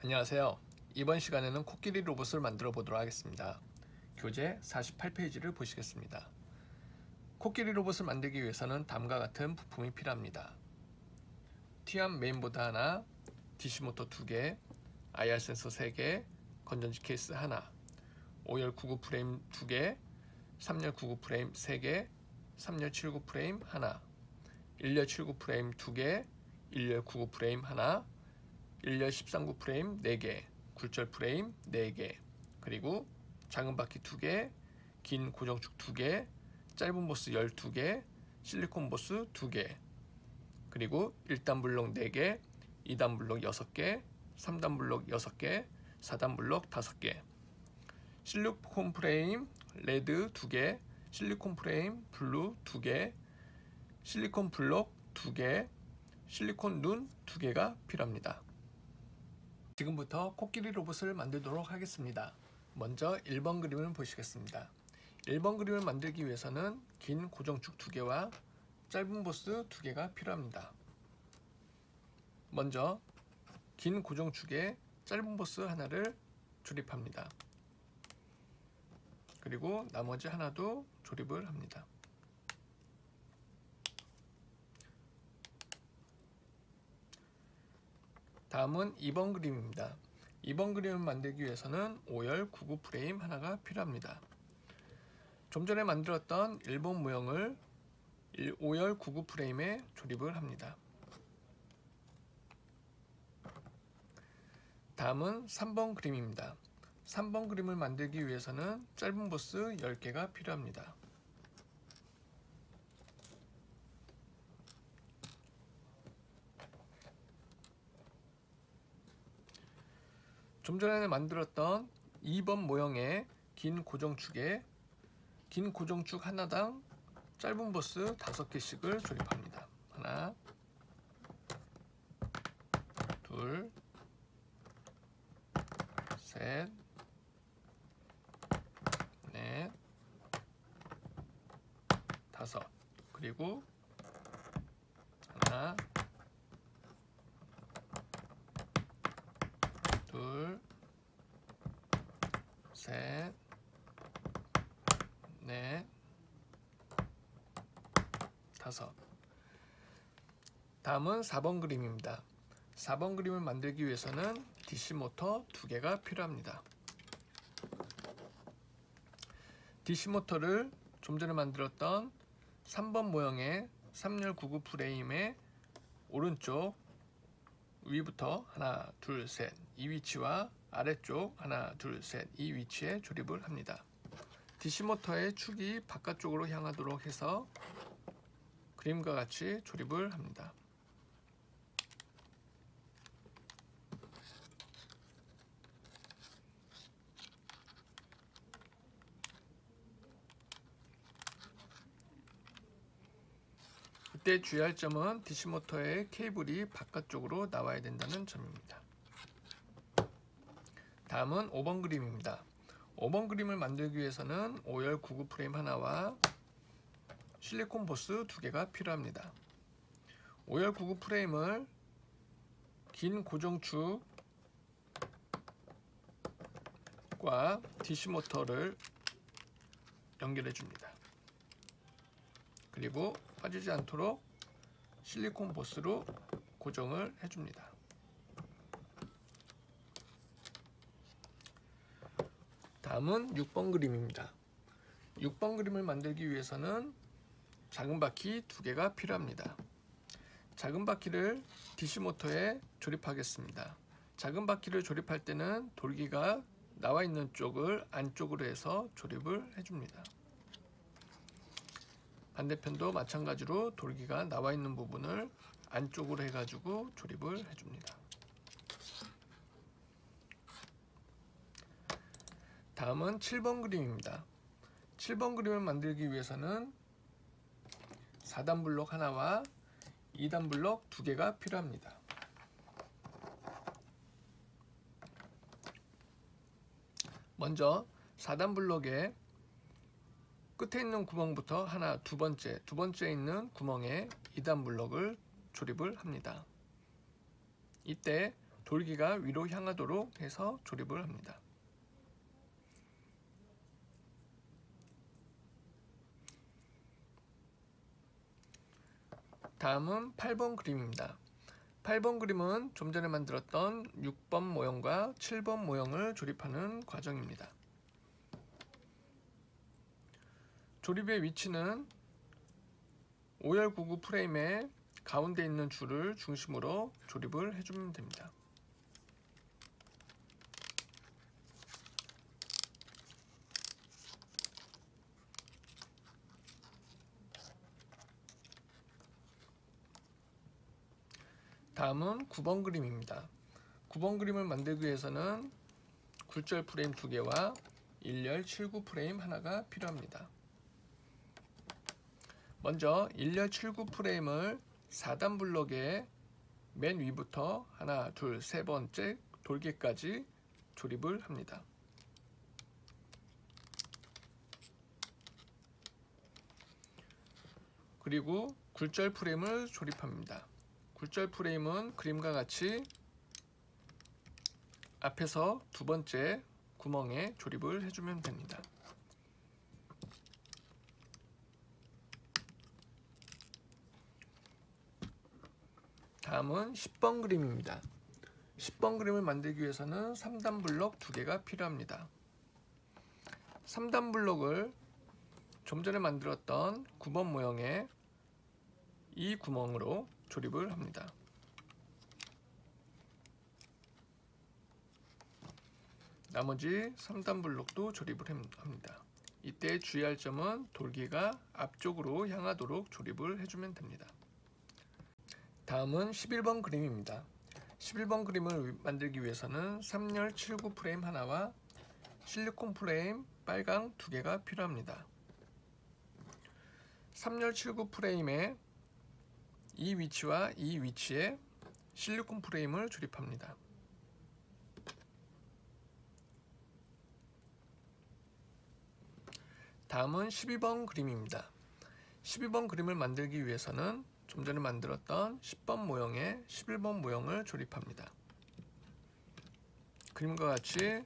안녕하세요. 이번 시간에는 코끼리 로봇을 만들어 보도록 하겠습니다. 교재 48페이지를 보시겠습니다. 코끼리 로봇을 만들기 위해서는 다음과 같은 부품이 필요합니다. T암 메인보드 하나, DC 모터 2개, IR 센서 3개, 건전지 케이스 하나, 5열 99 프레임 2개, 3열 99 프레임 3개, 3열 79 프레임 하나, 1열 79 프레임 2개, 1열 99 프레임 하나, 1열 13구 프레임 4개, 굴절 프레임 4개, 그리고 작은 바퀴 2개, 긴 고정축 2개, 짧은 보스 12개, 실리콘 보스 2개, 그리고 1단 블록 4개, 2단 블록 6개, 3단 블록 6개, 4단 블록 5개, 실리콘 프레임 레드 2개, 실리콘 프레임 블루 2개, 실리콘 블록 2개, 실리콘 눈 2개가 필요합니다. 지금부터 코끼리 로봇을 만들도록 하겠습니다. 먼저 1번 그림을 보시겠습니다. 1번 그림을 만들기 위해서는 긴 고정축 2개와 짧은 보스 2개가 필요합니다. 먼저 긴 고정축에 짧은 보스 하나를 조립합니다. 그리고 나머지 하나도 조립을 합니다. 다음은 2번 그림입니다. 2번 그림을 만들기 위해서는 5열 99 프레임 하나가 필요합니다. 좀 전에 만들었던 1번 모형을 5열 99 프레임에 조립을 합니다. 다음은 3번 그림입니다. 3번 그림을 만들기 위해서는 짧은 보스 10개가 필요합니다. 좀 전에 만들었던 2번 모형의 긴 고정축에 긴 고정축 하나당 짧은 보스 5개씩을 조립합니다. 하나, 둘, 셋, 넷, 다섯, 그리고 하나, 둘, 셋, 넷, 다섯. 다음은 4번 그림입니다. 4번 그림을 만들기 위해서는 DC 모터 2개가 필요합니다. DC 모터를 좀 전에 만들었던 3번 모형의 3열 99 프레임의 오른쪽 위부터 하나, 둘, 셋, 이 위치와 아래쪽 하나, 둘, 셋, 이 위치에 조립을 합니다. DC 모터의 축이 바깥쪽으로 향하도록 해서 그림과 같이 조립을 합니다. 이때 주의할 점은 DC 모터의 케이블이 바깥쪽으로 나와야 된다는 점입니다. 다음은 5번 그림입니다. 5번 그림을 만들기 위해서는 5열 99 프레임 하나와 실리콘 보스 2개가 필요합니다. 5열 99 프레임을 긴 고정축과 DC 모터를 연결해 줍니다. 그리고 빠지지 않도록 실리콘 보스로 고정을 해줍니다. 다음은 6번 그림입니다. 6번 그림을 만들기 위해서는 작은 바퀴 2개가 필요합니다. 작은 바퀴를 DC 모터에 조립하겠습니다. 작은 바퀴를 조립할 때는 돌기가 나와 있는 쪽을 안쪽으로 해서 조립을 해줍니다. 반대편도 마찬가지로 돌기가 나와 있는 부분을 안쪽으로 해가지고 조립을 해줍니다. 다음은 7번 그림입니다. 7번 그림을 만들기 위해서는 4단 블록 하나와 2단 블록 2개가 필요합니다. 먼저 4단 블록에 끝에 있는 구멍부터 하나, 두 번째 있는 구멍에 2단 블록을 조립을 합니다. 이때 돌기가 위로 향하도록 해서 조립을 합니다. 다음은 8번 그림입니다. 8번 그림은 좀 전에 만들었던 6번 모형과 7번 모형을 조립하는 과정입니다. 조립의 위치는 5열99 프레임의 가운데 있는 줄을 중심으로 조립을 해주면 됩니다. 다음은 9번 그림입니다. 9번 그림을 만들기 위해서는 굴절 프레임 2개와 1열 79 프레임 하나가 필요합니다. 먼저 1열 79 프레임을 4단 블럭의 맨 위부터 하나, 둘, 세 번째 돌기까지 조립을 합니다. 그리고 굴절 프레임을 조립합니다. 굴절 프레임은 그림과 같이 앞에서 두 번째 구멍에 조립을 해주면 됩니다. 다음은 10번 그림입니다. 10번 그림을 만들기 위해서는 3단 블럭 2개가 필요합니다. 3단 블럭을 좀 전에 만들었던 9번 모형의 이 구멍으로 조립을 합니다. 나머지 3단 블록도 조립을 합니다. 이때 주의할 점은 돌기가 앞쪽으로 향하도록 조립을 해주면 됩니다. 다음은 11번 그림입니다. 11번 그림을 만들기 위해서는 3열 79 프레임 하나와 실리콘 프레임 빨강 2개가 필요합니다. 3열 79 프레임의 이 위치와 이 위치에 실리콘 프레임을 조립합니다. 다음은 12번 그림입니다. 12번 그림을 만들기 위해서는 좀 전에 만들었던 10번 모형에 11번 모형을 조립합니다. 그림과 같이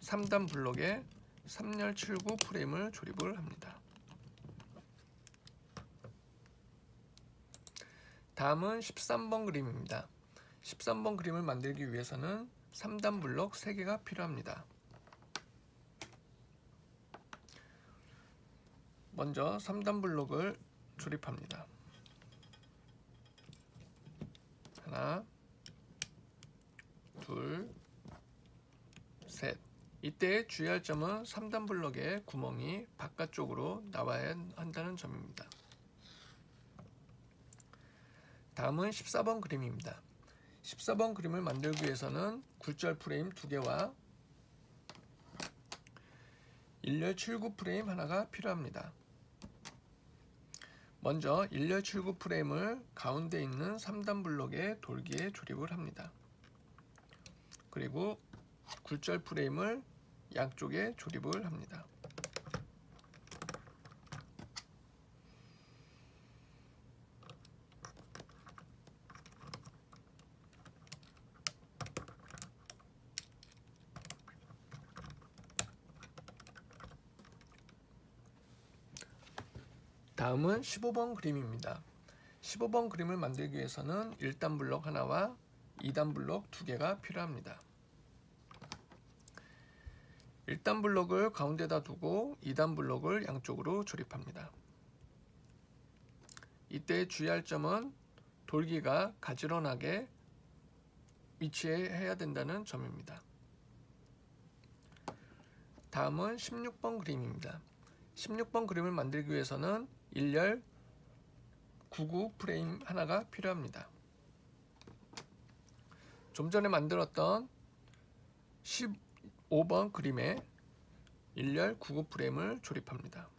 3단 블록에 3열 79 프레임을 조립을 합니다. 다음은 13번 그림입니다. 13번 그림을 만들기 위해서는 3단 블록 3개가 필요합니다. 먼저 3단 블록을 조립합니다. 하나, 둘, 셋. 이때 주의할 점은 3단 블록의 구멍이 바깥쪽으로 나와야 한다는 점입니다. 다음은 14번 그림입니다. 14번 그림을 만들기 위해서는 굴절 프레임 2개와 1열 79 프레임 하나가 필요합니다. 먼저 1열 79 프레임을 가운데 있는 3단 블록의 돌기에 조립을 합니다. 그리고 굴절 프레임을 양쪽에 조립을 합니다. 다음은 15번 그림입니다. 15번 그림을 만들기 위해서는 1단 블록 하나와 2단 블록 2개가 필요합니다. 1단 블록을 가운데다 두고 2단 블록을 양쪽으로 조립합니다. 이때 주의할 점은 돌기가 가지런하게 위치해야 된다는 점입니다. 다음은 16번 그림입니다. 16번 그림을 만들기 위해서는 1열 99 프레임 하나가 필요합니다. 좀 전에 만들었던 15번 그림에 1열 99 프레임을 조립합니다.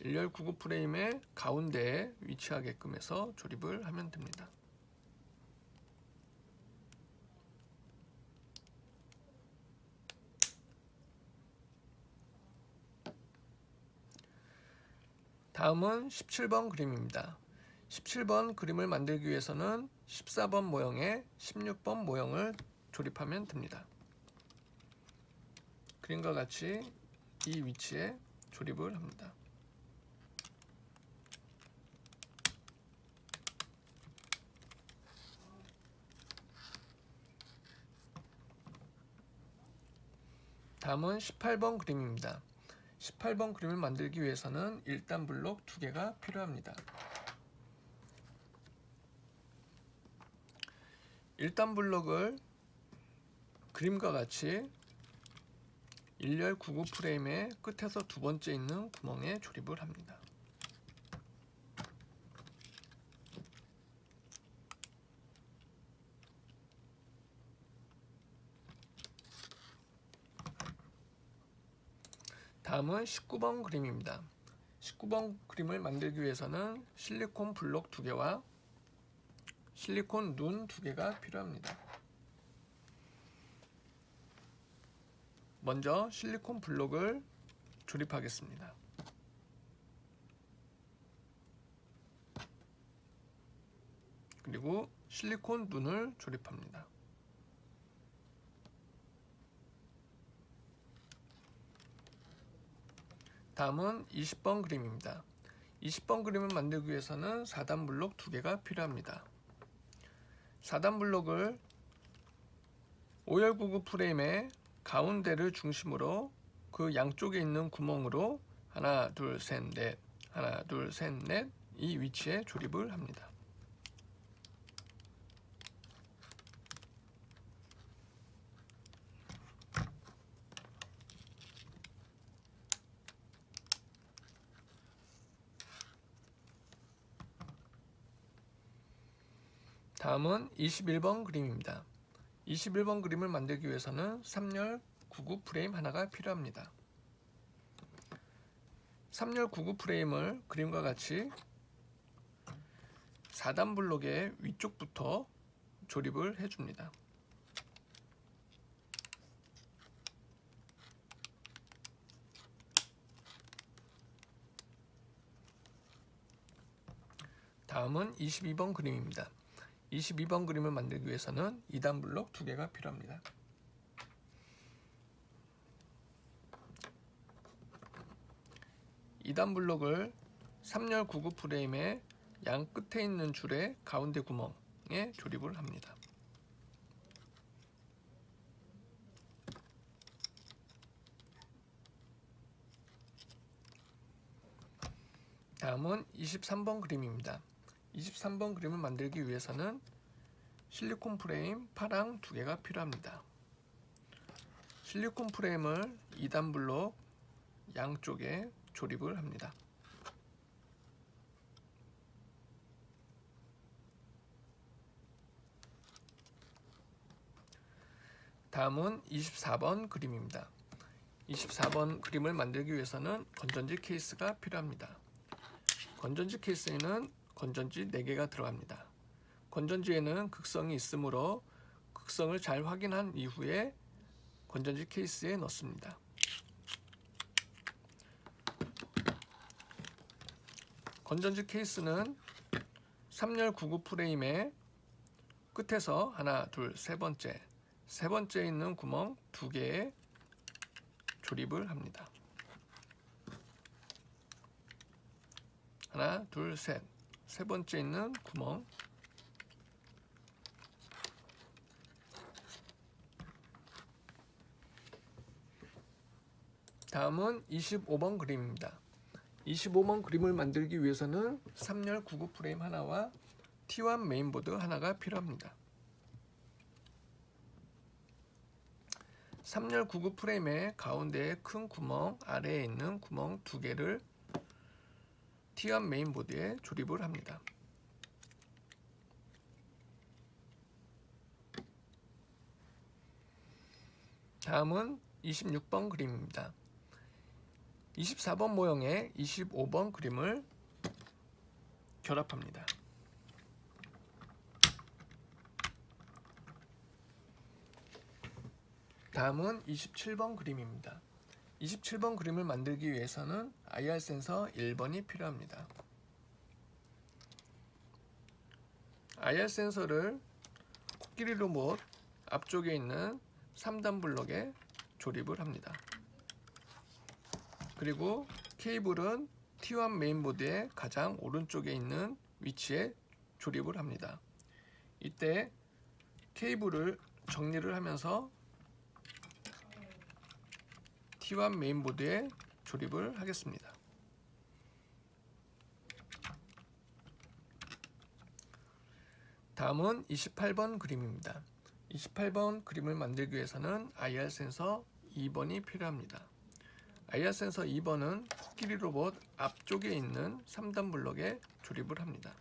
1열 99 프레임의 가운데에 위치하게끔 해서 조립을 하면 됩니다. 다음은 17번 그림입니다. 17번 그림을 만들기 위해서는 14번 모형에 16번 모형을 조립하면 됩니다. 그림과 같이 이 위치에 조립을 합니다. 다음은 18번 그림입니다. 18번 그림을 만들기 위해서는 1단 블록 2개가 필요합니다. 1단 블록을 그림과 같이 1열 99 프레임의 끝에서 두 번째 있는 구멍에 조립을 합니다. 다음은 19번 그림입니다. 19번 그림을 만들기 위해서는 실리콘 블록 2개와 실리콘 눈 2개가 필요합니다. 먼저 실리콘 블록을 조립하겠습니다. 그리고 실리콘 눈을 조립합니다. 다음은 20번 그림입니다. 20번 그림을 만들기 위해서는 4단 블록 2개가 필요합니다. 4단 블록을 5열 99 프레임의 가운데를 중심으로 그 양쪽에 있는 구멍으로 하나, 둘, 셋, 넷, 하나, 둘, 셋, 넷 이 위치에 조립을 합니다. 다음은 21번 그림입니다. 21번 그림을 만들기 위해서는 3열 99 프레임 하나가 필요합니다. 3열 99 프레임을 그림과 같이 4단 블록의 위쪽부터 조립을 해줍니다. 다음은 22번 그림입니다. 22번 그림을 만들기 위해서는 2단 블록 2개가 필요합니다. (2단) 블록을 3열 99 프레임의 양 끝에 있는 줄의 가운데 구멍에 조립을 합니다. 다음은 23번 그림입니다. 23번 그림을 만들기 위해서는 실리콘 프레임 파랑 2개가 필요합니다. 실리콘 프레임을 2단 블록 양쪽에 조립을 합니다. 다음은 24번 그림입니다. 24번 그림을 만들기 위해서는 건전지 케이스가 필요합니다. 건전지 케이스에는 건전지 4개가 들어갑니다. 건전지에는 극성이 있으므로 극성을 잘 확인한 이후에 건전지 케이스에 넣습니다. 건전지 케이스는 3열 99 프레임의 끝에서 하나, 둘, 세 번째 있는 구멍 2개에 조립을 합니다. 하나, 둘, 셋. 세 번째 있는 구멍. 다음은 25번 그림입니다. 25번 그림을 만들기 위해서는 3열 99 프레임 하나와 T1 메인보드 하나가 필요합니다. 3열 99 프레임의 가운데에 큰 구멍, 아래에 있는 구멍 2개를 T1 메인보드에 조립을 합니다. 다음은 26번 그림입니다. 24번 모형에 25번 그림을 결합합니다. 다음은 27번 그림입니다. 27번 그림을 만들기 위해서는 IR 센서 1번이 필요합니다. IR 센서를 코끼리 로봇 앞쪽에 있는 3단 블럭에 조립을 합니다. 그리고 케이블은 T1 메인보드의 가장 오른쪽에 있는 위치에 조립을 합니다. 이때 케이블을 정리를 하면서 T1 메인보드에 조립을 하겠습니다. 다음은 28번 그림입니다. 28번 그림을 만들기 위해서는 IR 센서 2번이 필요합니다. IR 센서 2번은 코끼리 로봇 앞쪽에 있는 3단 블럭에 조립을 합니다.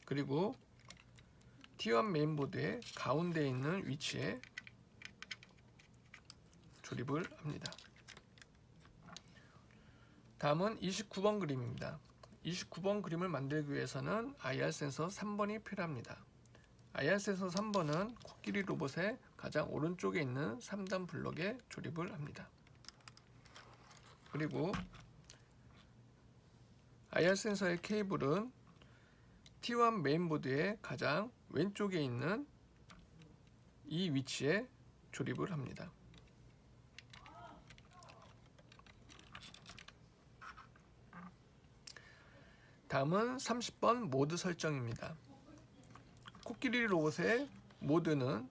그리고 T1 메인보드의 가운데 있는 위치에 조립을 합니다. 다음은 29번 그림입니다. 29번 그림을 만들기 위해서는 IR 센서 3번이 필요합니다. IR 센서 3번은 코끼리 로봇의 가장 오른쪽에 있는 3단 블럭에 조립을 합니다. 그리고 IR 센서의 케이블은 T1 메인보드의 가장 왼쪽에 있는 이 위치에 조립을 합니다. 다음은 30번 모드 설정입니다. 코끼리 로봇의 모드는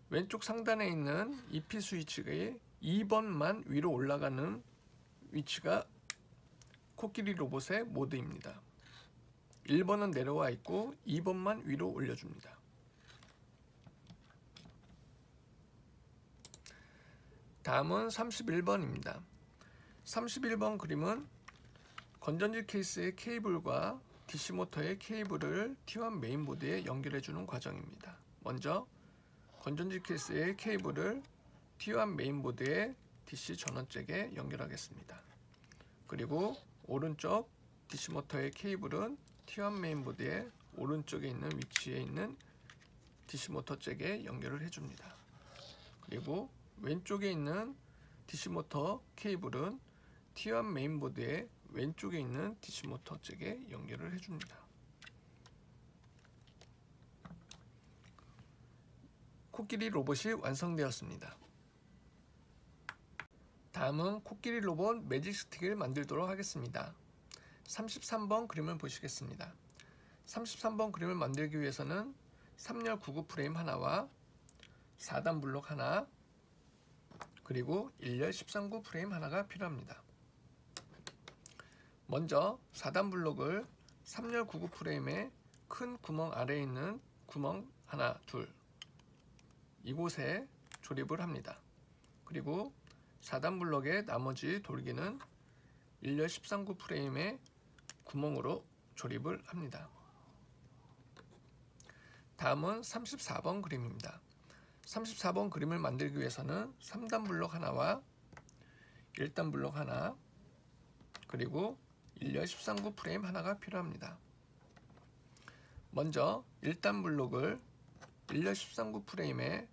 왼쪽 상단에 있는 EP 스위치의 2번만 위로 올라가는 위치가 코끼리 로봇의 모드입니다. 1번은 내려와 있고 2번만 위로 올려줍니다. 다음은 31번입니다. 31번 그림은 건전지 케이스의 케이블과 DC 모터의 케이블을 T1 메인보드에 연결해주는 과정입니다. 먼저 건전지 케이스의 케이블을 T1 메인보드의 DC 전원잭에 연결하겠습니다. 그리고 오른쪽 DC 모터의 케이블은 T1 메인보드의 오른쪽에 있는 위치에 있는 DC 모터 잭에 연결을 해줍니다. 그리고 왼쪽에 있는 DC 모터 케이블은 T1 메인보드의 왼쪽에 있는 DC 모터 잭에 연결을 해줍니다. 코끼리 로봇이 완성되었습니다. 다음은 코끼리 로봇 매직 스틱을 만들도록 하겠습니다. 33번 그림을 보시겠습니다. 33번 그림을 만들기 위해서는 3열 99 프레임 하나와 4단 블록 하나 그리고 1열 13구 프레임 하나가 필요합니다. 먼저 4단 블록을 3열 99 프레임의 큰 구멍 아래에 있는 구멍 하나, 둘 이곳에 조립을 합니다. 그리고 4단 블록의 나머지 돌기는 1열 13구 프레임의 구멍으로 조립을 합니다. 다음은 34번 그림입니다. 34번 그림을 만들기 위해서는 3단 블록 하나와 1단 블록 하나 그리고 1열 13구 프레임 하나가 필요합니다. 먼저 1단 블록을 1열 13구 프레임에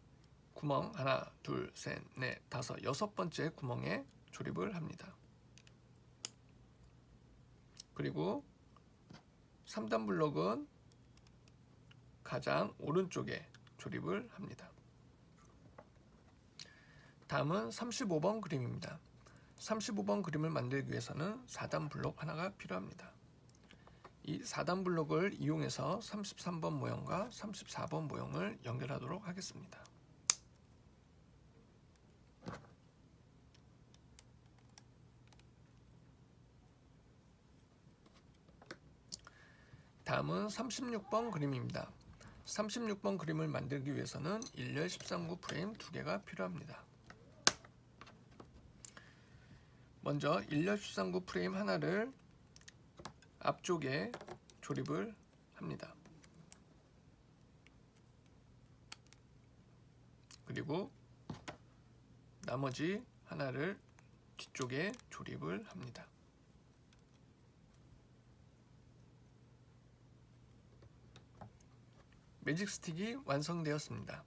구멍 하나, 둘, 셋, 넷, 다섯, 여섯 번째 구멍에 조립을 합니다. 그리고 3단 블록은 가장 오른쪽에 조립을 합니다. 다음은 35번 그림입니다. 35번 그림을 만들기 위해서는 4단 블록 하나가 필요합니다. 이 4단 블록을 이용해서 33번 모형과 34번 모형을 연결하도록 하겠습니다. 다음은 36번 그림입니다. 36번 그림을 만들기 위해서는 1열 13구 프레임 2개가 필요합니다. 먼저 1열 13구 프레임 하나를 앞쪽에 조립을 합니다. 그리고 나머지 하나를 뒤쪽에 조립을 합니다. 매직 스틱이 완성되었습니다.